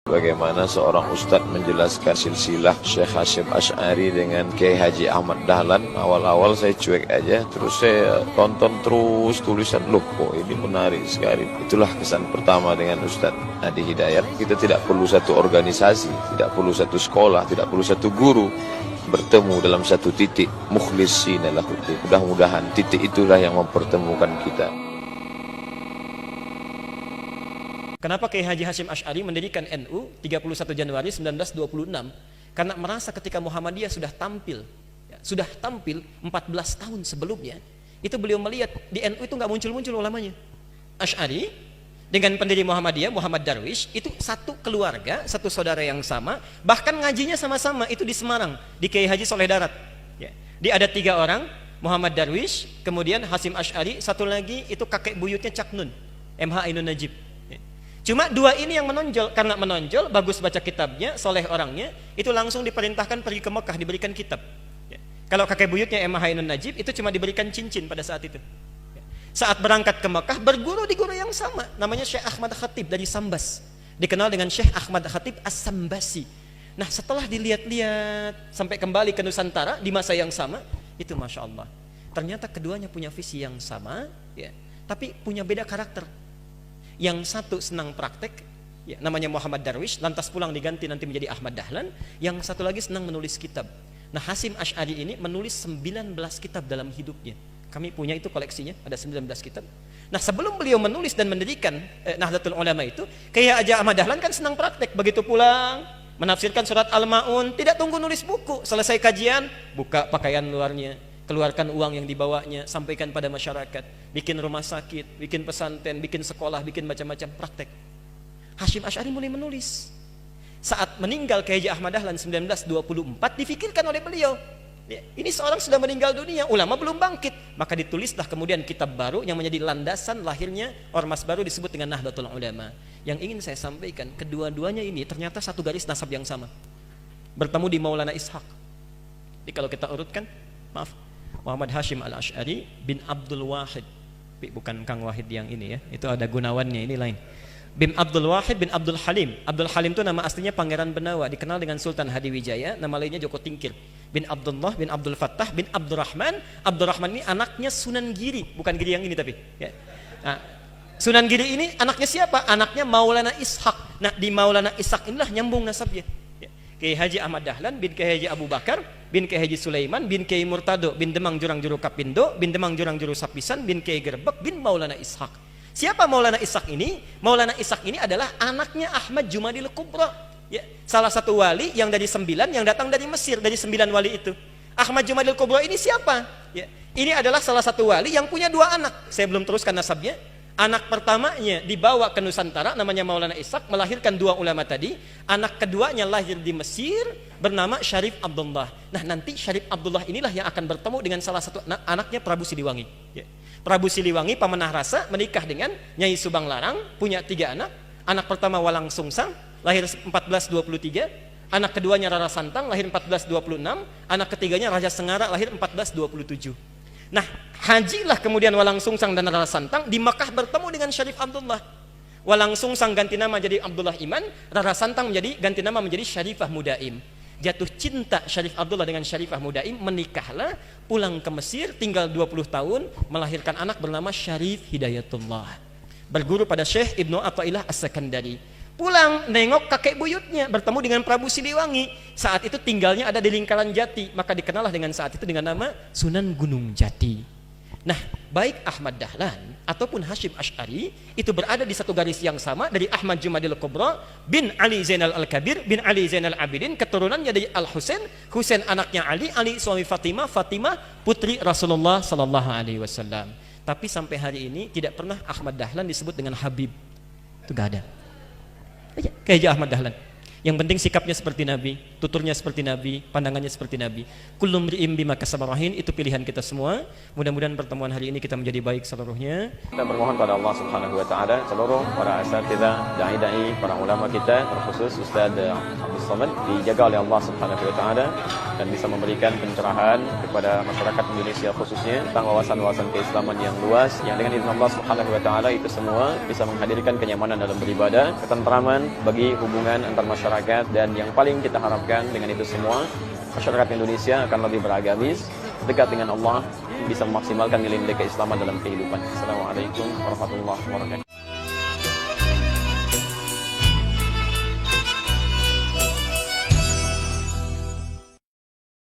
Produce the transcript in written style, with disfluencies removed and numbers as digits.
Bagaimana seorang ustadz menjelaskan silsilah Syekh Hasyim Asy'ari dengan Kiai Haji Ahmad Dahlan. Awal-awal saya cuek aja, terus saya tonton terus tulisan, loh kok ini menarik sekali. Itulah kesan pertama dengan Ustadz Adi Hidayat. Kita tidak perlu satu organisasi, tidak perlu satu sekolah, tidak perlu satu guru, bertemu dalam satu titik, mukhlishina lahuddin. Mudah-mudahan titik itulah yang mempertemukan kita. Kenapa Kiai Haji Hasyim Asy'ari mendirikan NU 31 Januari 1926? Karena merasa ketika Muhammadiyah sudah tampil 14 tahun sebelumnya, itu beliau melihat di NU itu nggak muncul-muncul ulamanya. Asy'ari dengan pendiri Muhammadiyah, Muhammad Darwish, itu satu keluarga, satu saudara yang sama, bahkan ngajinya sama-sama itu di Semarang, di Kiai Haji Soleh Darat. Dia ada 3 orang, Muhammad Darwish, kemudian Hasyim Asy'ari, satu lagi itu kakek buyutnya Cak Nun, MH Ainun Najib. Cuma 2 ini yang menonjol, karena menonjol, bagus baca kitabnya, soleh orangnya, itu langsung diperintahkan pergi ke Mekah, diberikan kitab. Kalau kakek buyutnya MH Ainun Najib, itu cuma diberikan cincin pada saat itu. Saat berangkat ke Mekah, berguru di guru yang sama, namanya Syekh Ahmad Khatib dari Sambas, dikenal dengan Syekh Ahmad Khatib As-Sambasi. Nah, setelah dilihat-lihat sampai kembali ke Nusantara di masa yang sama, itu Masya Allah, ternyata keduanya punya visi yang sama, tapi punya beda karakter. Yang satu senang praktek, namanya Muhammad Darwish, lantas pulang diganti nanti menjadi Ahmad Dahlan. Yang satu lagi senang menulis kitab. Nah, Hasyim Asy'ari ini menulis 19 kitab dalam hidupnya. Kami punya itu koleksinya, ada 19 kitab. Nah, sebelum beliau menulis dan mendirikan Nahdlatul Ulama itu, kayak aja Ahmad Dahlan kan senang praktek. Begitu pulang, menafsirkan surat Al-Ma'un, tidak tunggu nulis buku. Selesai kajian, buka pakaian luarnya, keluarkan uang yang dibawanya, sampaikan pada masyarakat, bikin rumah sakit, bikin pesantren, bikin sekolah, bikin macam-macam praktek. Hasyim Asy'ari mulai menulis. Saat meninggal Kiai Haji Ahmad Dahlan 1924, difikirkan oleh beliau, ini seorang sudah meninggal dunia, ulama belum bangkit, maka ditulislah kemudian kitab baru yang menjadi landasan lahirnya ormas baru disebut dengan Nahdlatul Ulama. Yang ingin saya sampaikan, kedua-duanya ini ternyata satu garis nasab yang sama, bertemu di Maulana Ishaq. Jadi kalau kita urutkan, maaf, Muhammad Hasyim Al-Asy'ari bin Abdul Wahid, bukan Kang Wahid yang ini ya, itu ada Gunawannya, ini lain. Bin Abdul Wahid bin Abdul Halim. Abdul Halim itu nama aslinya Pangeran Benawa, dikenal dengan Sultan Hadiwijaya, nama lainnya Joko Tingkir. Bin Abdullah bin Abdul Fattah bin Abdurrahman. Abdurrahman ini anaknya Sunan Giri, bukan Giri yang ini tapi. Nah, Sunan Giri ini anaknya siapa? Anaknya Maulana Ishaq. Nah, di Maulana Ishaq inilah nyambung nasabnya. Kiai Haji Ahmad Dahlan bin Kiai Haji Abu Bakar bin Kiai Haji Sulaiman bin Kiai Murtado bin Demang Jurang Juru Kapindo bin Demang Jurang Juru Sapisan bin Kiai Gerbek bin Maulana Ishaq. Siapa Maulana Ishaq ini? Maulana Ishaq ini adalah anaknya Ahmad Jumadil Kubra, salah satu wali yang dari 9 yang datang dari Mesir, dari 9 wali itu. Ahmad Jumadil Kubra ini siapa? Ini adalah salah satu wali yang punya 2 anak. Saya belum teruskan nasabnya. Anak pertamanya dibawa ke Nusantara, namanya Maulana Ishaq, melahirkan 2 ulama tadi. Anak keduanya lahir di Mesir, bernama Syarif Abdullah. Nah, nanti Syarif Abdullah inilah yang akan bertemu dengan salah satu anaknya Prabu Siliwangi. Prabu Siliwangi pemenah rasa menikah dengan Nyai Subang Larang, punya 3 anak. Anak pertama Walang Sungsang, lahir 1423. Anak keduanya Rara Santang, lahir 1426. Anak ketiganya Raja Sengara, lahir 1427. Nah, hajilah kemudian Walang Sungsang dan Rara Santang di Makkah bertemu dengan Syarif Abdullah. Walang Sungsang ganti nama jadi Abdullah Iman, Rara Santang ganti nama menjadi Syarifah Mudaim. Jatuh cinta Syarif Abdullah dengan Syarifah Mudaim, menikahlah, pulang ke Mesir, tinggal 20 tahun, melahirkan anak bernama Syarif Hidayatullah. Berguru pada Syekh Ibnu Athaillah As-Sakandari. Pulang nengok kakek buyutnya, bertemu dengan Prabu Siliwangi. Saat itu tinggalnya ada di lingkaran Jati, maka dikenallah dengan saat itu dengan nama Sunan Gunung Jati. Nah, baik Ahmad Dahlan ataupun Hasyim Asy'ari itu berada di satu garis yang sama, dari Ahmad Jumadil Kubra bin Ali Zainal Al-Kabir bin Ali Zainal Abidin, keturunannya dari Al-Husain, Husain anaknya Ali, Ali suami Fatimah, Fatimah putri Rasulullah sallallahu alaihi wasallam. Tapi sampai hari ini tidak pernah Ahmad Dahlan disebut dengan Habib. Itu enggak ada. Kiai Ahmad Dahlan. Yang penting sikapnya seperti Nabi, tuturnya seperti Nabi, pandangannya seperti Nabi. Kullu mri'in bima kasaba rahin, itu pilihan kita semua. Mudah-mudahan pertemuan hari ini kita menjadi baik seluruhnya. Kita bermohon pada Allah Subhanahu wa taala seluruh para asatidzah, dai-dai, para ulama kita, terkhusus Ustaz Abdul Somad dijaga oleh Allah Subhanahu wa taala dan bisa memberikan pencerahan kepada masyarakat Indonesia khususnya tentang wawasan-wawasan keislaman yang luas yang dengan izin Allah Subhanahu wa taala itu semua bisa menghadirkan kenyamanan dalam beribadah, ketentraman bagi hubungan antar masyarakat, dan yang paling kita harapkan dengan itu semua masyarakat Indonesia akan lebih beragamis, dekat dengan Allah, bisa memaksimalkan nilai-nilai keislaman dalam kehidupan. Assalamualaikum warahmatullahi wabarakatuh.